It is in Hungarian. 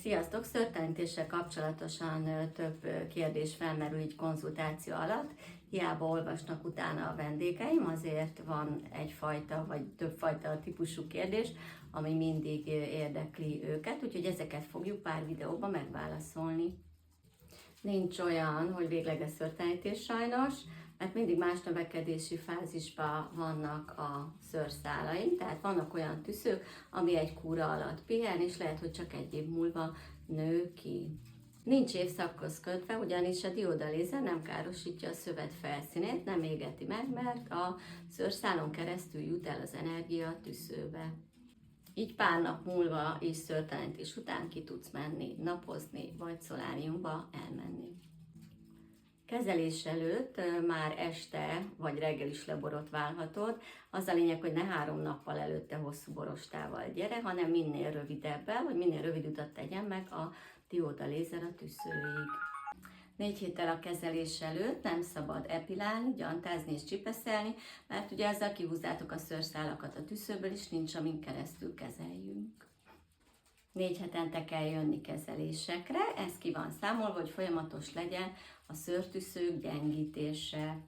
Sziasztok! Szőrtelenítéssel kapcsolatosan több kérdés felmerül így konzultáció alatt. Hiába olvasnak utána a vendégeim, azért van egyfajta vagy többfajta típusú kérdés, ami mindig érdekli őket, úgyhogy ezeket fogjuk pár videóban megválaszolni. Nincs olyan, hogy végleges szőrtelenítés sajnos, mert mindig más növekedési fázisban vannak a szőrszálaink, tehát vannak olyan tüszők, ami egy kúra alatt pihen, és lehet, hogy csak egy év múlva nő ki. Nincs évszakhoz kötve, ugyanis a diodalézer nem károsítja a szövet felszínét, nem égeti meg, mert a szőrszálon keresztül jut el az energia a tüszőbe. Így pár nap múlva és szőrtelenítés után ki tudsz menni, napozni, vagy szoláriumba elmenni. Kezelés előtt már este vagy reggel is leborotválhatod. Az a lényeg, hogy ne 3 nappal előtte hosszú borostával gyere, hanem minél rövidebben, vagy minél rövid utat tegyen meg a diodalézer a tüszőig. 4 héttel a kezelés előtt nem szabad epilálni, gyantázni és csipeszelni, mert ugye ezzel kihúzzátok a szőrszálakat a tüszőből, és nincs, amin keresztül kezeljünk. 4 hetente kell jönni kezelésekre, ez ki van számolva, hogy folyamatos legyen a szőrtüszők gyengítése.